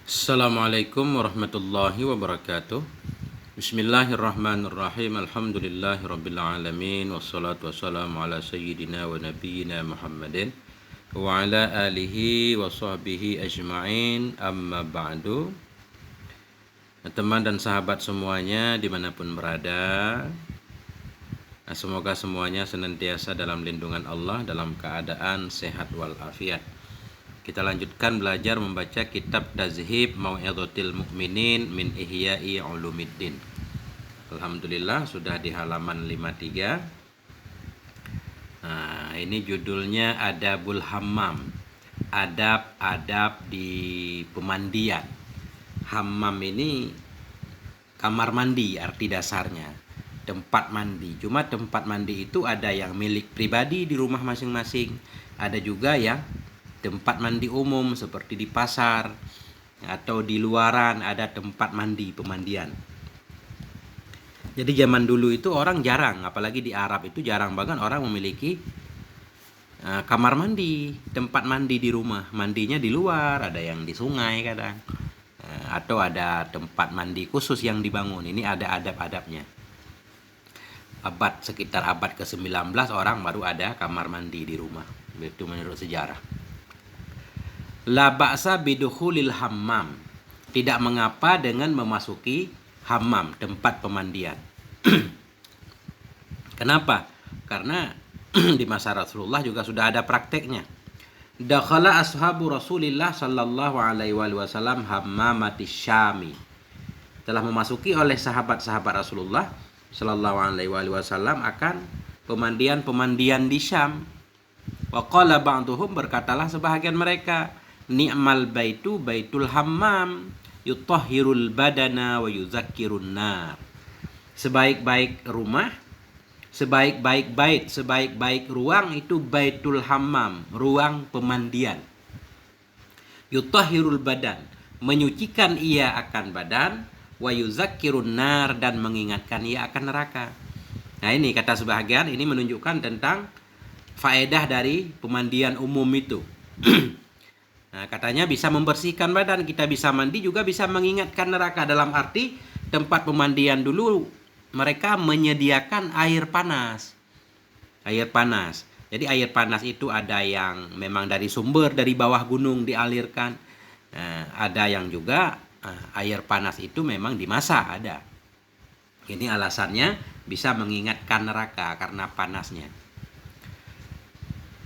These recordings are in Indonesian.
Assalamualaikum warahmatullahi wabarakatuh. Bismillahirrahmanirrahim. Alhamdulillahirabbil alamin wassalatu wassalamu ala sayyidina wa nabiyyina Muhammadin wa ala alihi wa sahbihi ajma'in. Amma ba'du. Teman dan sahabat semuanya dimanapun berada, semoga semuanya senantiasa dalam lindungan Allah, dalam keadaan sehat walafiat. Kita lanjutkan belajar membaca kitab Tazhib Mau'izatil Mu'minin min Ihya'i Ulumiddin. Alhamdulillah sudah di halaman 53. Nah, ini judulnya Adabul Hammam. Adab-adab di pemandian. Hammam ini kamar mandi arti dasarnya. Tempat mandi. Cuma tempat mandi itu ada yang milik pribadi di rumah masing-masing. Ada juga yang tempat mandi umum seperti di pasar atau di luaran ada tempat mandi pemandian. Jadi zaman dulu itu orang jarang, apalagi di Arab itu jarang banget orang memiliki kamar mandi, tempat mandi di rumah. Mandinya di luar, ada yang di sungai kadang, atau ada tempat mandi khusus yang dibangun. Ini ada adab-adabnya. Sekitar abad ke-19 orang baru ada kamar mandi di rumah. Itu menurut sejarah. La ba'sa bidukhulil hammam. Tidak mengapa dengan memasuki hammam, tempat pemandian. Kenapa? Karena di masa Rasulullah juga sudah ada prakteknya. Dakhala ashabu Rasulillah sallallahu alaihi wasallam hammamati Syami. Telah memasuki oleh sahabat-sahabat Rasulullah sallallahu alaihi wasallam akan pemandian-pemandian di Syam. Wa qala ba'duhum, berkatalah sebahagian mereka, ni'mal baitu baitul hammam yutahhirul badana wa yuzakkirun nar. Sebaik-baik rumah, sebaik-baik bait, sebaik-baik ruang itu baitul hammam, ruang pemandian. Yutahhirul badan, menyucikan ia akan badan, wa yuzakkirun nar, dan mengingatkan ia akan neraka. Nah, ini kata sebahagian, ini menunjukkan tentang faedah dari pemandian umum itu. Nah, katanya bisa membersihkan badan, kita bisa mandi juga bisa mengingatkan neraka. Dalam arti tempat pemandian dulu mereka menyediakan air panas. Air panas. Jadi air panas itu ada yang memang dari sumber dari bawah gunung dialirkan. Ada yang juga air panas itu memang dimasak ada. Ini alasannya bisa mengingatkan neraka karena panasnya.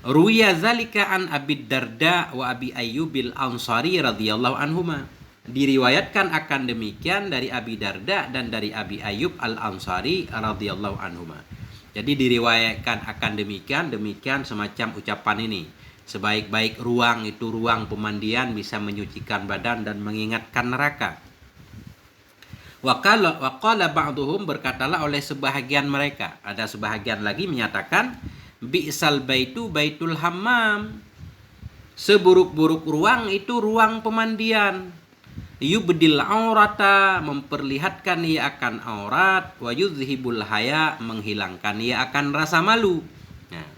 Ruwiya zalika an Abi Darda wa Abi Ayyubil Ansari radhiyallahu anhuma. Diriwayatkan akan demikian dari Abi Darda dan dari Abi Ayyub Al-Ansari radhiyallahu anhuma. Jadi diriwayatkan akan demikian semacam ucapan ini. Sebaik-baik ruang itu ruang pemandian, bisa menyucikan badan dan mengingatkan neraka. Wa qala ba'duhum, berkatalah oleh sebahagian mereka. Ada sebahagian lagi menyatakan, bi'sal baitu baitul hammam. Seburuk-buruk ruang itu ruang pemandian. Yubdil aurata, memperlihatkan ia akan aurat, wa yuzhibul haya, menghilangkan ia akan rasa malu. Nah,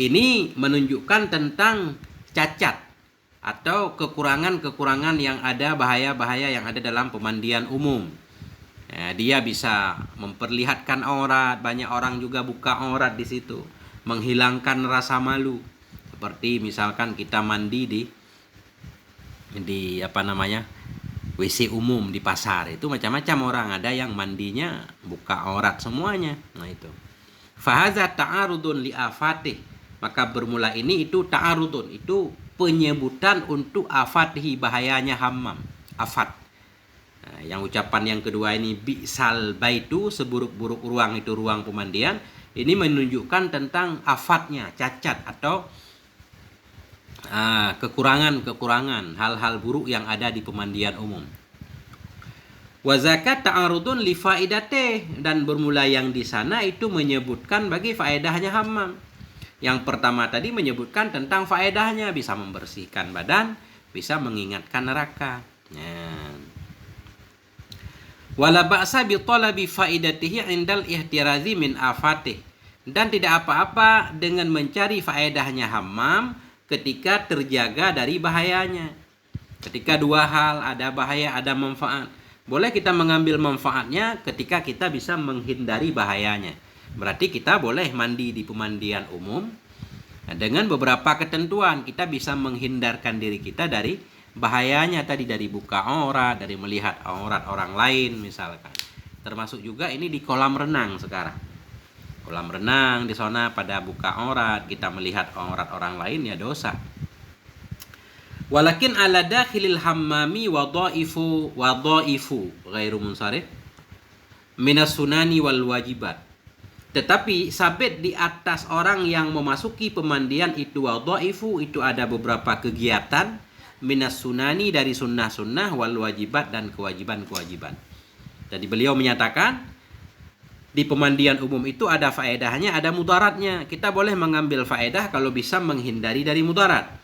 ini menunjukkan tentang cacat atau kekurangan-kekurangan yang ada, bahaya-bahaya yang ada dalam pemandian umum. Dia bisa memperlihatkan aurat, banyak orang juga buka aurat di situ, menghilangkan rasa malu. Seperti misalkan kita mandi di WC umum di pasar, itu macam-macam orang, ada yang mandinya buka aurat semuanya. Nah itu. Fahaza ta'arudun li afatih, maka bermula ini itu ta'arudun, itu penyebutan untuk afatihi, bahayanya hammam, afat. Nah, yang ucapan yang kedua ini bi'sal baitu, seburuk-buruk ruang itu ruang pemandian, ini menunjukkan tentang afatnya, cacat atau kekurangan, hal-hal buruk yang ada di pemandian umum. Wa zakat ta'arudun li faidatih, dan bermula yang di sana itu menyebutkan bagi faedahnya hammam. Yang pertama tadi menyebutkan tentang faedahnya, bisa membersihkan badan, bisa mengingatkan neraka. Wala ba'sa bi talabi faidatihi indal ihtirazi min afatih, dan tidak apa-apa dengan mencari faedahnya hammam ketika terjaga dari bahayanya. Ketika dua hal, ada bahaya, ada manfaat. Boleh kita mengambil manfaatnya ketika kita bisa menghindari bahayanya. Berarti kita boleh mandi di pemandian umum. Nah, dengan beberapa ketentuan, kita bisa menghindarkan diri kita dari bahayanya tadi, dari buka aurat, dari melihat aurat orang lain misalkan. Termasuk juga ini di kolam renang sekarang. Kolam renang di sana pada buka aurat, kita melihat aurat orang lain ya dosa. Walakin ala dakhilil hammami wadhaifu ghairu munsharif minas sunani wal wajibat. Tetapi sabit di atas orang yang memasuki pemandian itu wadhaifu, itu ada beberapa kegiatan minas sunani, dari sunnah-sunnah, wal wajibat, dan kewajiban-kewajiban. Jadi beliau menyatakan di pemandian umum itu ada faedahnya, ada mudaratnya. Kita boleh mengambil faedah kalau bisa menghindari dari mudarat.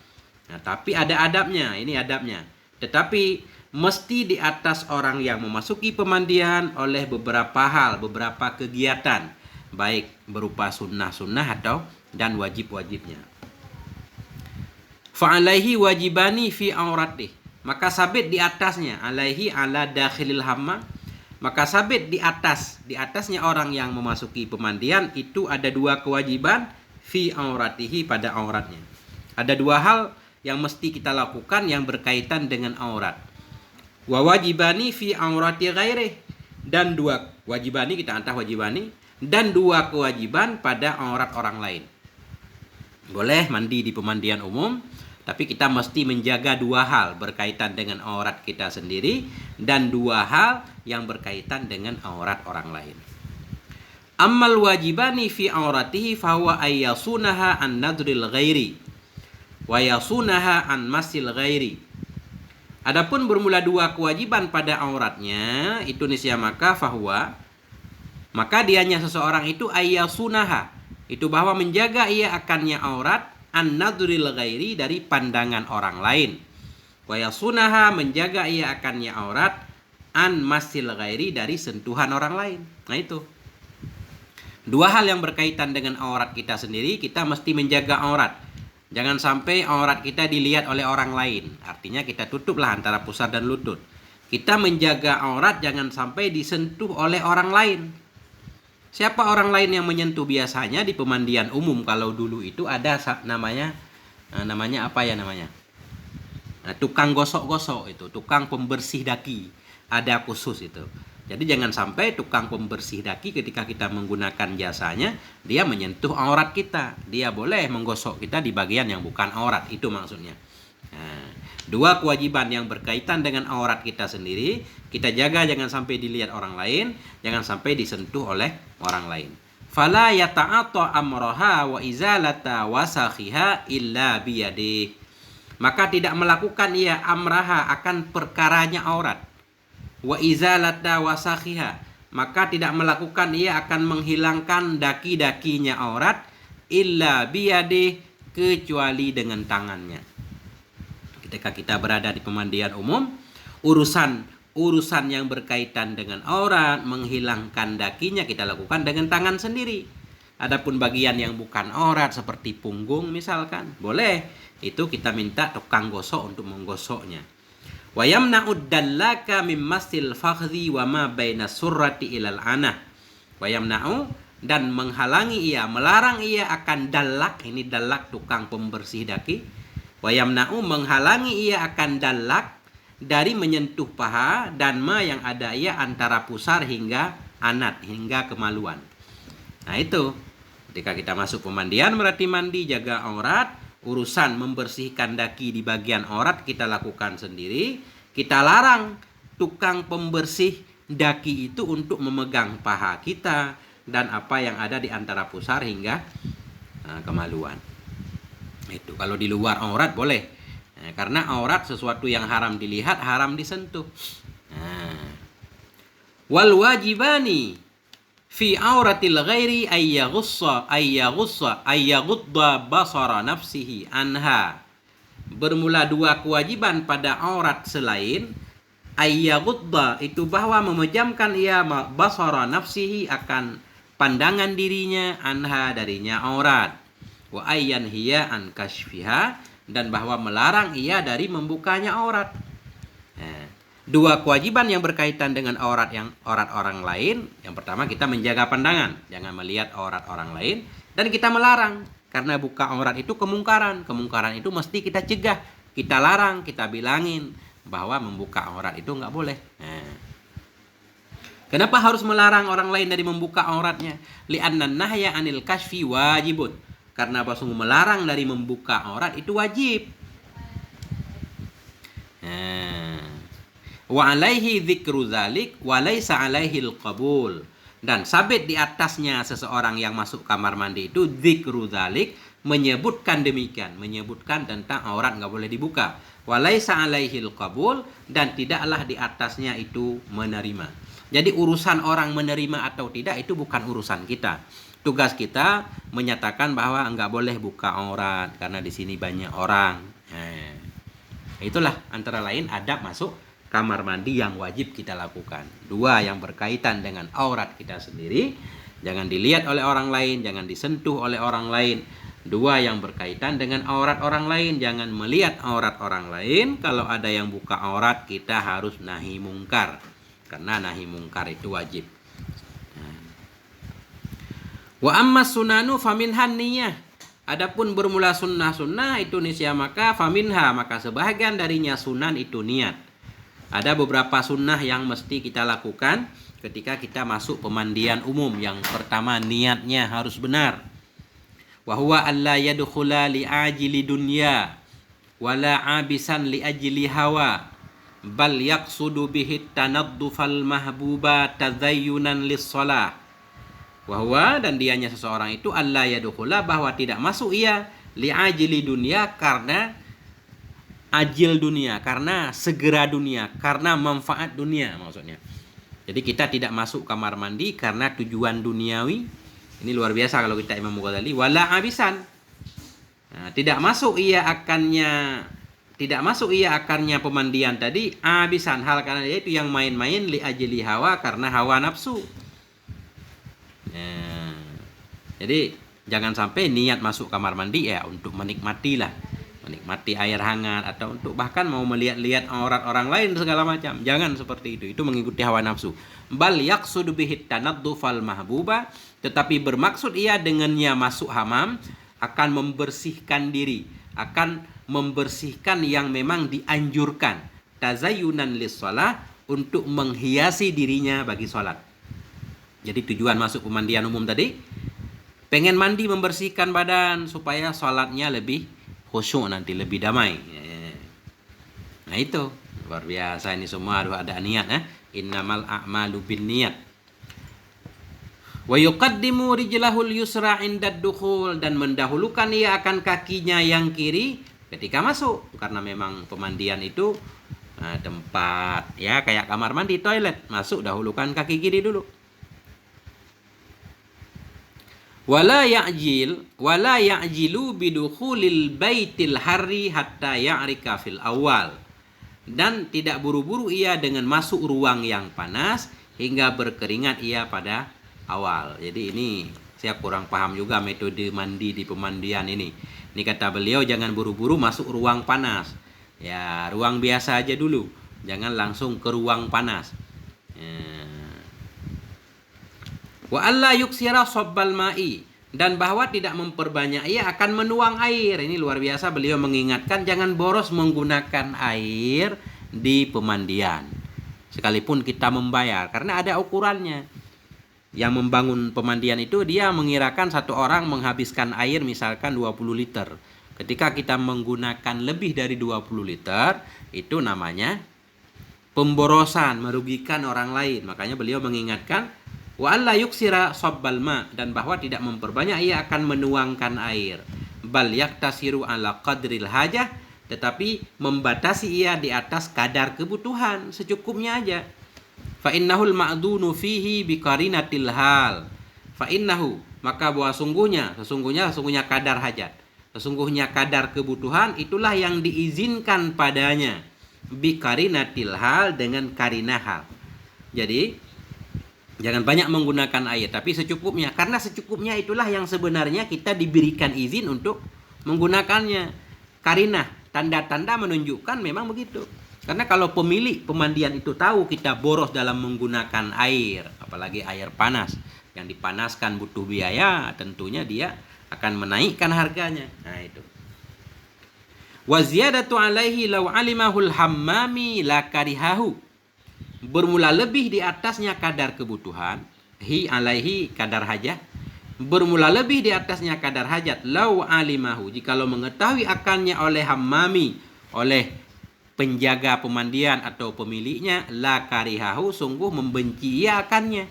Nah, tapi ada adabnya, ini adabnya. Tetapi mesti di atas orang yang memasuki pemandian oleh beberapa hal, beberapa kegiatan, baik berupa sunnah-sunnah atau dan wajib-wajibnya. Fa'alaihi wajibani fi auratih. Maka sabit di atasnya, alaihi ala dakhilil hammam. Maka sabit di atasnya orang yang memasuki pemandian itu ada dua kewajiban fi auratihi, pada auratnya. Ada dua hal yang mesti kita lakukan yang berkaitan dengan aurat. Wa wajibani fi aurati ghairih, dan dua wajibani, kita antah wajibani, dan dua kewajiban pada aurat orang lain. Boleh mandi di pemandian umum, tapi kita mesti menjaga dua hal berkaitan dengan aurat kita sendiri dan dua hal yang berkaitan dengan aurat orang lain. Ammal wajibani fi auratihi fahuwa ayyasunaha an nadril ghairi wa yasunaha an masil ghairi. Adapun bermula dua kewajiban pada auratnya itu nisya, maka fahuwa, maka dianya seseorang itu ayyasunaha, itu bahwa menjaga ia akannya aurat, an nadril ghairi, dari pandangan orang lain, wa yasunaha, menjaga ia akannya aurat, an masil ghairi, dari sentuhan orang lain. Nah itu dua hal yang berkaitan dengan aurat kita sendiri, kita mesti menjaga aurat. Jangan sampai aurat kita dilihat oleh orang lain. Artinya kita tutuplah antara pusar dan lutut. Kita menjaga aurat jangan sampai disentuh oleh orang lain. Siapa orang lain yang menyentuh? Biasanya di pemandian umum kalau dulu itu ada namanya apa ya namanya? Tukang gosok-gosok itu, tukang pembersih daki. Ada khusus itu. Jadi jangan sampai tukang pembersih daki ketika kita menggunakan jasanya, dia menyentuh aurat kita. Dia boleh menggosok kita di bagian yang bukan aurat, itu maksudnya. Nah, dua kewajiban yang berkaitan dengan aurat kita sendiri, kita jaga jangan sampai dilihat orang lain, jangan sampai disentuh oleh orang lain. Fala yata'ata amraha wa izalata wasakhiha illa biyadih. Maka tidak melakukan ia amraha, akan perkaranya aurat. Wa izalata wasakhiha, maka tidak melakukan ia akan menghilangkan daki-dakinya aurat, illa biyadih, kecuali dengan tangannya. Ketika kita berada di pemandian umum, urusan yang berkaitan dengan aurat, menghilangkan dakinya kita lakukan dengan tangan sendiri. Adapun bagian yang bukan aurat seperti punggung misalkan, boleh, itu kita minta tukang gosok untuk menggosoknya. Wa yamna'ud dallaka mim masil fakhdi wa ma baina surrati ilal anah. Wa yamna'u, dan menghalangi ia, melarang ia akan dallak, ini dallak tukang pembersih daki. Wa yamna'u, menghalangi ia akan dallak, dari menyentuh paha dan ma yang ada ia antara pusar hingga anat, hingga kemaluan. Nah itu, ketika kita masuk pemandian berarti mandi, jaga aurat. Urusan membersihkan daki di bagian aurat kita lakukan sendiri. Kita larang tukang pembersih daki itu untuk memegang paha kita dan apa yang ada di antara pusar hingga kemaluan. Itu kalau di luar aurat boleh. Karena aurat sesuatu yang haram dilihat, haram disentuh. Wal wajibani fi auratil ghairi ayyaghudda basara nafsihi anha. Bermula dua kewajiban pada aurat selain ayyaghudda, itu bahwa memejamkan ia basara nafsihi, akan pandangan dirinya, anha, darinya aurat. Wa ayyanhiya an kashfiha, dan bahwa melarang ia dari membukanya aurat. Dua kewajiban yang berkaitan dengan aurat orang lain. Yang pertama, kita menjaga pandangan, jangan melihat aurat orang lain, dan kita melarang karena buka aurat itu kemungkaran. Kemungkaran itu mesti kita cegah, kita larang, kita bilangin bahwa membuka aurat itu nggak boleh. Nah, kenapa harus melarang orang lain dari membuka auratnya? Li'anna nahya 'anil kashfi wajibun. Karena sungguh melarang dari membuka aurat itu wajib. Wa alaihi dzikru dzalik wa laisa alaihi al-qabul. Dan sabit di atasnya seseorang yang masuk kamar mandi itu dzikru dzalik, menyebutkan demikian, menyebutkan tentang aurat nggak boleh dibuka. Wa laisa alaihi al-qabul, dan tidaklah di atasnya itu menerima. Jadi urusan orang menerima atau tidak itu bukan urusan kita. Tugas kita menyatakan bahwa nggak boleh buka aurat karena di sini banyak orang. Nah, itulah antara lain adab masuk kamar mandi yang wajib kita lakukan. Dua yang berkaitan dengan aurat kita sendiri, jangan dilihat oleh orang lain, jangan disentuh oleh orang lain. Dua yang berkaitan dengan aurat orang lain, jangan melihat aurat orang lain. Kalau ada yang buka aurat, kita harus nahi mungkar, karena nahi mungkar itu wajib. Wa amma sunanu faminhan niyah. Adapun bermula sunnah-sunnah itu nisya maka faminha, maka sebahagian darinya sunan itu niat. Ada beberapa sunnah yang mesti kita lakukan ketika kita masuk pemandian umum. Yang pertama, niatnya harus benar. Wa huwa alla yadkhula li ajili dunya wala abisan li ajli hawa bal yaqsudu bihi tanaddufal mahbuba tazayyunan lis-shalah. Wa huwa, dan dianya seseorang itu alla yadkhula, bahwa tidak masuk ia li ajili dunya, karena ajil dunia, karena segera dunia, karena manfaat dunia maksudnya. Jadi kita tidak masuk kamar mandi karena tujuan duniawi. Ini luar biasa kalau kita Imam Ghazali. Wala abisan. Nah, tidak masuk ia akannya pemandian tadi abisan, hal karena dia itu yang main-main li ajli hawa, karena hawa nafsu. Nah, jadi jangan sampai niat masuk kamar mandi ya untuk menikmati air hangat, atau untuk bahkan mau melihat-lihat aurat orang lain segala macam. Jangan seperti itu mengikuti hawa nafsu. Bal yaqsudu bihi tanaddufal mahbuba, tetapi bermaksud ia dengannya masuk hamam akan membersihkan diri, akan membersihkan yang memang dianjurkan, tazayyunan lis-shalah, untuk menghiasi dirinya bagi sholat. Jadi tujuan masuk pemandian umum tadi pengen mandi, membersihkan badan supaya sholatnya lebih khusyuk, nanti lebih damai. Nah itu luar biasa, ini semua harus ada niat. Innamal a'malu binniyat. Wa yuqaddimu rijlahul yusra indad dukhul, dan mendahulukan ia akan kakinya yang kiri ketika masuk, karena memang pemandian itu tempat ya kayak kamar mandi, toilet, masuk dahulukan kaki kiri dulu. Wala ya'jilu bidukhulil baitil harri hatta ya'rika fil awal. Dan tidak buru-buru ia dengan masuk ruang yang panas hingga berkeringat ia pada awal. Jadi ini saya kurang paham juga metode mandi di pemandian ini. Ini kata beliau, jangan buru-buru masuk ruang panas. Ya, ruang biasa aja dulu. Jangan langsung ke ruang panas. Wa alla yuksira sabbal ma'i, dan bahwa tidak memperbanyak ia akan menuang air. Ini luar biasa, beliau mengingatkan jangan boros menggunakan air di pemandian sekalipun kita membayar, karena ada ukurannya. Yang membangun pemandian itu dia mengirakan satu orang menghabiskan air misalkan 20 liter. Ketika kita menggunakan lebih dari 20 liter, itu namanya pemborosan, merugikan orang lain. Makanya beliau mengingatkan wa alla yuksira sabbal ma, dan bahwa tidak memperbanyak ia akan menuangkan air. Bal yaktasiru ala qadril hajah, tetapi membatasi ia di atas kadar kebutuhan, secukupnya aja. Fa innahul ma'dunu fihi biqarinatil hal. Fa innahu, maka bahwa sesungguhnya kadar hajat, sesungguhnya kadar kebutuhan itulah yang diizinkan padanya biqarinatil hal, dengan karinah hal. Jadi jangan banyak menggunakan air, tapi secukupnya. Karena secukupnya itulah yang sebenarnya kita diberikan izin untuk menggunakannya. Karinah, tanda-tanda menunjukkan memang begitu. Karena kalau pemilik pemandian itu tahu kita boros dalam menggunakan air, apalagi air panas, yang dipanaskan butuh biaya, tentunya dia akan menaikkan harganya. Nah itu. Wa ziyadatu alaihi law alimahul hammami la karihahu. Bermula lebih di atasnya kadar kebutuhan, hi alaihi kadar hajat. Bermula lebih di atasnya kadar hajat, law alimahu, jikalau mengetahui akannya oleh hammami, oleh penjaga pemandian atau pemiliknya, la karihahu, sungguh membenci ia akannya.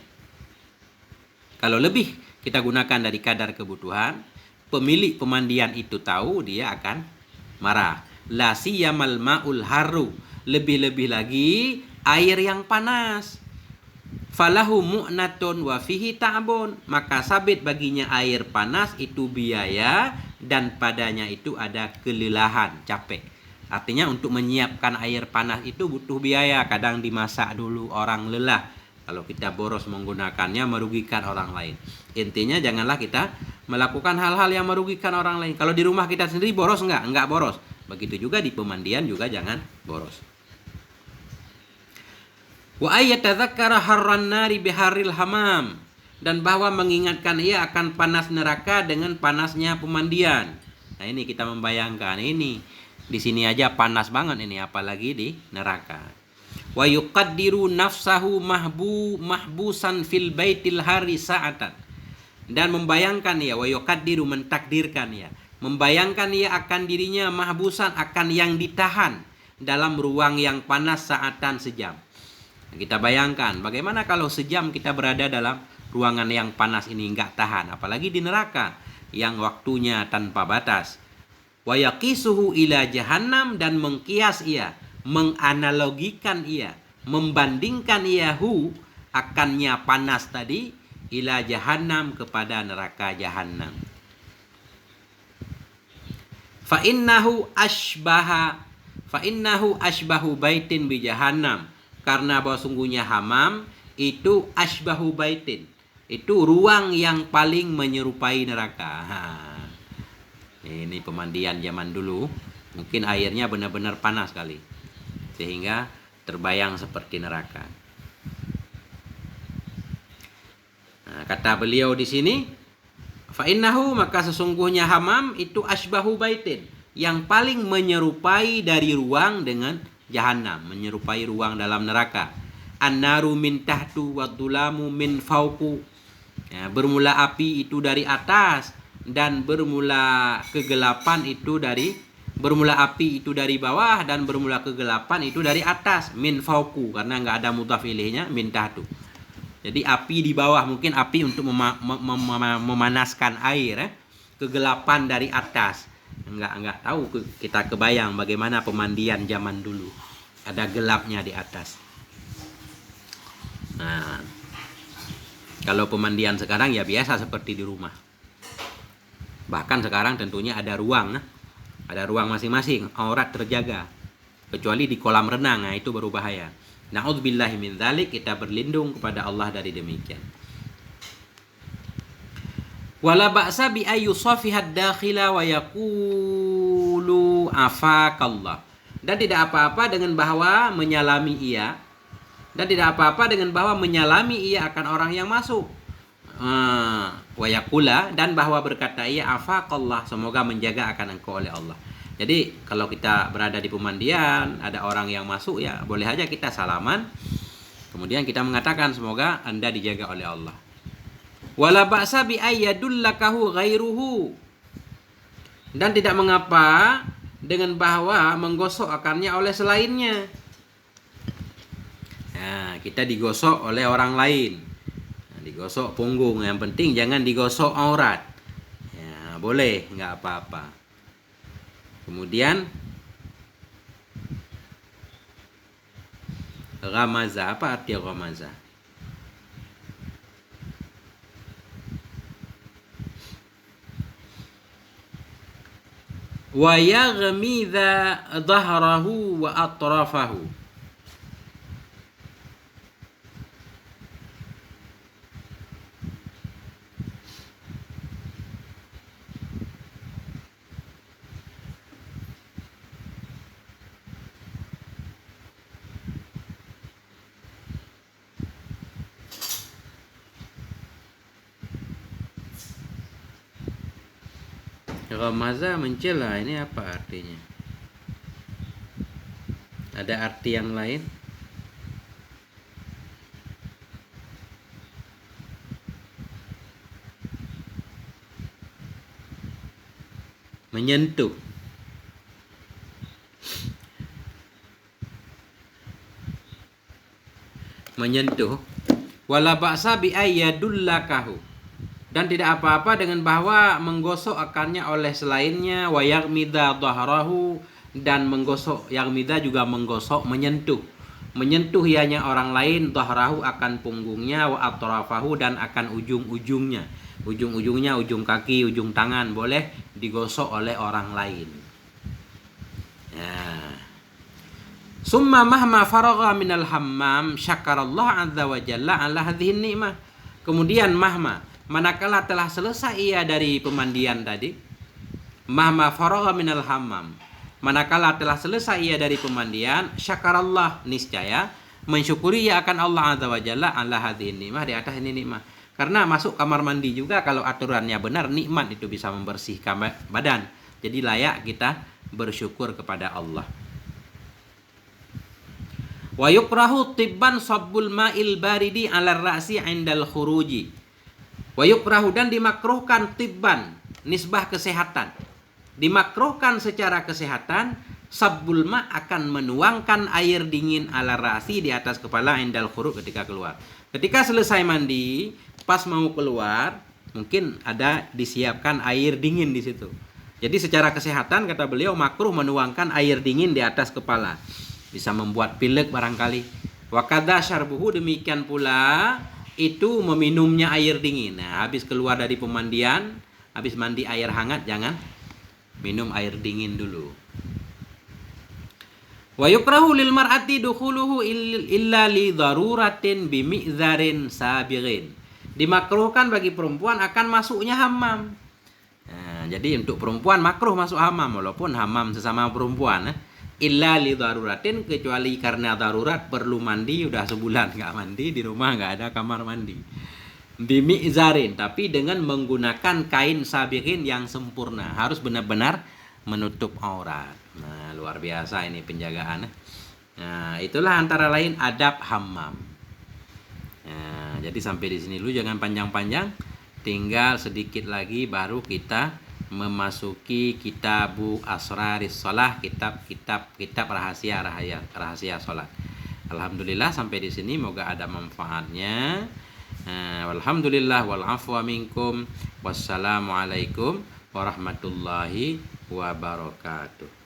Kalau lebih kita gunakan dari kadar kebutuhan, pemilik pemandian itu tahu, dia akan marah. La siyamal ma'ul haru, lebih-lebih lagi air yang panas. Falahu mu'natun wa fihi ta'bun, maka sabit baginya air panas itu biaya dan padanya itu ada kelelahan, capek. Artinya untuk menyiapkan air panas itu butuh biaya, kadang dimasak dulu, orang lelah. Kalau kita boros menggunakannya merugikan orang lain. Intinya janganlah kita melakukan hal-hal yang merugikan orang lain. Kalau di rumah kita sendiri boros enggak? Enggak boros. Begitu juga di pemandian juga jangan boros. Wa ayyatadzakkara harran nari biharril hamam, dan bahwa mengingatkan ia akan panas neraka dengan panasnya pemandian. Nah ini kita membayangkan, ini di sini aja panas banget ini, apalagi di neraka. Wa yuqaddiru nafsahu mahbusan fil baitil hari sa'atan, dan membayangkan ia, wa yuqaddiru, mentakdirkan ia, membayangkan ia akan dirinya mahbusan, akan yang ditahan dalam ruang yang panas sa'atan, sejam. Kita bayangkan bagaimana kalau sejam kita berada dalam ruangan yang panas ini, enggak tahan, apalagi di neraka yang waktunya tanpa batas. Wa yaqisuhu ila jahannam, dan mengkias ia, menganalogikan ia, membandingkan ia akannya panas tadi, ila jahannam, kepada neraka jahannam. Fa innahu ashbahu baitin bi jahannam, karena bahwa sungguhnya hamam itu ashbahu baitin, itu ruang yang paling menyerupai neraka. Ini pemandian zaman dulu, mungkin airnya benar-benar panas kali, sehingga terbayang seperti neraka. Nah, kata beliau di sini, fa innahu, maka sesungguhnya hamam itu ashbahu baitin, yang paling menyerupai dari ruang dengan Jahannam, menyerupai ruang dalam neraka. An-naru min tahtu wa dhulamu min fauku. Ya, bermula api itu dari atas, dan bermula kegelapan itu dari bawah, dan bermula kegelapan itu dari atas. Min fauku, karena nggak ada mudhaf ilaihnya, min tahtu. Jadi api di bawah, mungkin api untuk memanaskan air, kegelapan dari atas. Enggak tahu, kita kebayang bagaimana pemandian zaman dulu, ada gelapnya di atas. Nah, kalau pemandian sekarang ya biasa seperti di rumah. Bahkan sekarang tentunya ada ruang masing-masing, aurat terjaga, kecuali di kolam renang. Nah itu baru bahaya. Na'udzubillahi min dzalik, kita berlindung kepada Allah dari demikian. Wala ba'sa bi ayyusafihad dakhila wa yaqulu afakallah. Dan tidak apa-apa dengan bahwa menyalami ia, akan orang yang masuk. Wa yaqula, dan bahwa berkata ia, afakallah, semoga menjaga akan engkau oleh Allah. Jadi kalau kita berada di pemandian, ada orang yang masuk, ya boleh aja kita salaman, kemudian kita mengatakan semoga Anda dijaga oleh Allah. Wala ba'sa bi ayyadullakahu ghairuhu, dan tidak mengapa dengan bahwa menggosok akannya oleh selainnya. Nah, kita digosok oleh orang lain, digosok punggung, yang penting jangan digosok aurat. Ya, boleh, nggak apa-apa. Kemudian ghamaza, apa arti ghamaza? Wa yaghmidha dhahrahu wa atrafahu, Ghamaza mencela, ini apa artinya? Ada arti yang lain? Menyentuh. Menyentuh. Wala ba'sa bi ayyadullakahu. Dan tidak apa-apa dengan bahwa menggosok akannya oleh selainnya, wa yaghmida dhahrahu, dan menggosok, yaghmida juga menggosok, menyentuh. Menyentuh ianya orang lain, dhahrahu akan punggungnya, wa atrafahu dan akan ujung-ujungnya. Ujung-ujungnya, ujung kaki, ujung tangan boleh digosok oleh orang lain. Ya. Summa mahma faragha minal hammam syakarallah azza wa jalla ala hadhihi ni'mah. Kemudian mahma, manakala telah selesai ia dari pemandian tadi, mahma faragha minal hammam, manakala telah selesai ia dari pemandian, syakarallah, niscaya mensyukuri ia akan Allah azza wa jalla ala hadhihi ni'mah, di atas ini nikmat. Karena masuk kamar mandi juga kalau aturannya benar, nikmat itu bisa membersihkan badan. Jadi layak kita bersyukur kepada Allah. Wa yukrahu tibban sabbul ma'il baridi 'ala ra'si 'indal khuruji. Wa yukrahu, dan dimakruhkan tibban, nisbah kesehatan. Dimakruhkan secara kesehatan, sabbul ma, akan menuangkan air dingin 'ala ra'si, di atas kepala, 'indal khuruj, ketika keluar. Ketika selesai mandi, pas mau keluar, mungkin ada disiapkan air dingin di situ. Jadi secara kesehatan kata beliau makruh menuangkan air dingin di atas kepala. Bisa membuat pilek barangkali. Wa kadza syarbuhu, demikian pula itu meminumnya air dingin. Nah, habis keluar dari pemandian, habis mandi air hangat, jangan minum air dingin dulu. Wa yukrahu lil mar'ati dukhuluhu illa li daruratin bi mi'zarin sabighin. Dimakruhkan bagi perempuan akan masuknya hammam. Nah, jadi untuk perempuan makruh masuk hammam, walaupun hammam sesama perempuan. Illa li daruratin, kecuali karena darurat perlu mandi, udah sebulan nggak mandi, di rumah nggak ada kamar mandi. Bimi'zarin, tapi dengan menggunakan kain sabihin yang sempurna, harus benar-benar menutup aurat. Nah, luar biasa ini penjagaan. Nah, itulah antara lain adab hammam. Nah, jadi sampai di sini dulu, jangan panjang-panjang. Tinggal sedikit lagi baru kita memasuki kitabu asraris shalah, kitab rahasia salat. Alhamdulillah sampai di sini, moga ada manfaatnya. Walhamdulillah wal afwa minkum. Wassalamualaikum warahmatullahi wabarakatuh.